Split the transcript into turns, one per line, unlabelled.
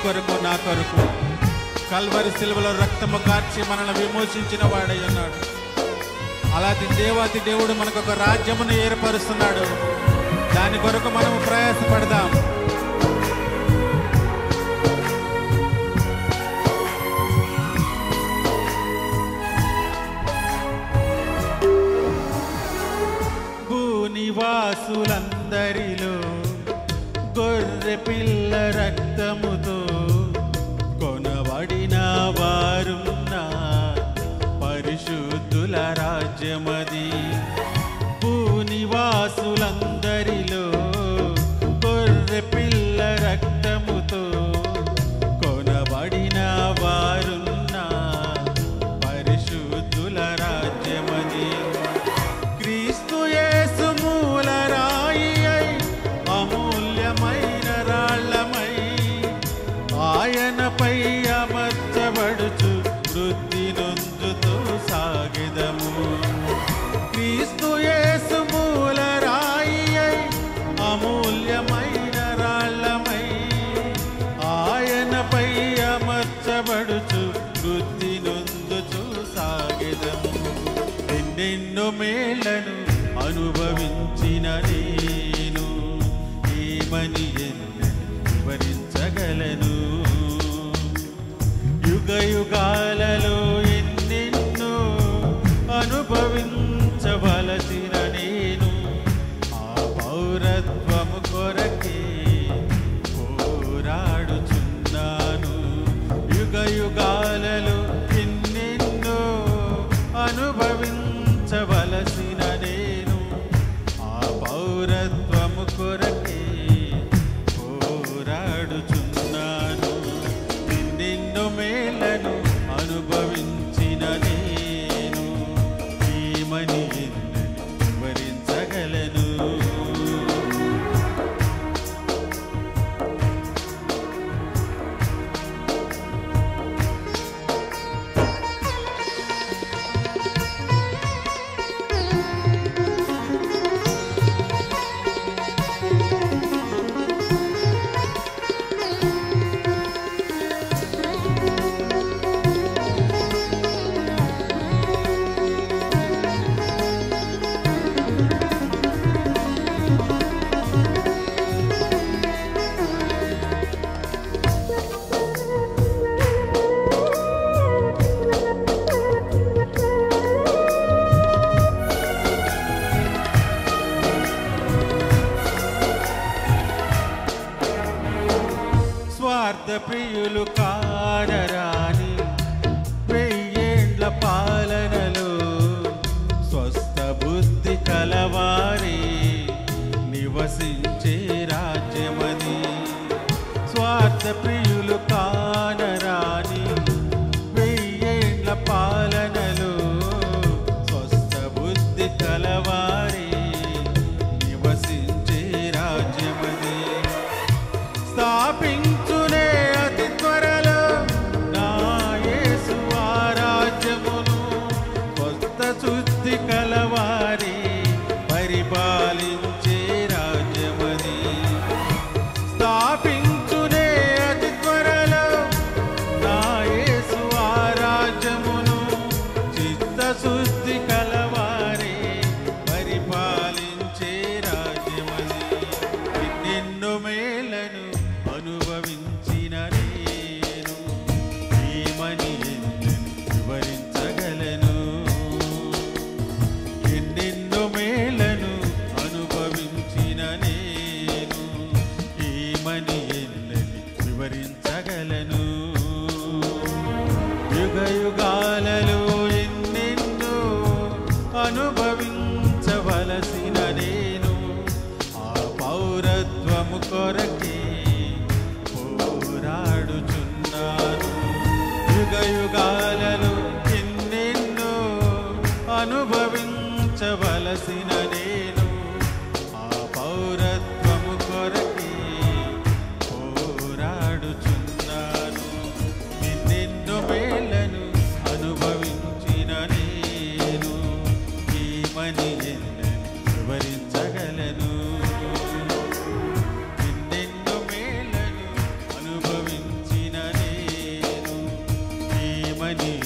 కొరకు నా కొరకు కల్వరి సిలువలో రక్తము కార్చి మనల్ని విమోచించిన వాడై ఉన్నాడు. అలాంటి దేవాతి దేవుడు మనకు ఒక రాజ్యమును ఏర్పరుస్తున్నాడు. దాని కొరకు మనము ప్రయాసపడదాం. భూనివాసులందరిలో గొర్రె పిల్ల రక్తముతో కొనబడిన వారున్న పరిశుద్ధుల రాజ్యమది. భూనివాసులందరిలో గొర్రె పిల్ల రక్తముతో కొనబడిన వారున్న పరిశుద్ధుల రాజ్యమది. క్రీస్తు యేసు మూల రాయి అయి అమూల్యమైన రాళ్ళమై ఆయనపై అమర్చబడుచు వృద్ధి నొందుతూ సాగెదము. క్రీస్తు యేసు మూల రాయి అయి అమూల్యమైన రాళ్ళమై ఆయనపై అమర్చబడుచు వృద్ధి నొందుచూ సాగెదము. ఎన్నెన్నో మేళ్లను అనుభవించిన నేను ఏమని వివరించగలను. యుగ యుగాలలో ఎన్నెన్నో అనుభవించవలసిన నేను ఆ పౌరత్వము కొరకే పోరాడుచున్నాను. యుగ యుగాలలో ఎన్నెన్నో అనుభవించవలసిన నేను ఆ పౌరత్వము కొరకే పోరాడుచున్నాను. ఎన్నెన్నో మేళ్లను అనుభవించిన నేను ఏమని వివరించగలను. స్వార్థ ప్రియులు కారరాని వెయ్యేండ్ల పాలనలో స్వస్థ బుద్ధి కలవారి నివసించే రాజ్యమది. స్వార్థ ప్రియులు కానరాని వెయ్యేండ్ల పాలనలో స్వస్థ బుద్ధి కలవారి నివసించే రాజ్యమది. స్థాపించునే అతి త్వరలో నా మహిమని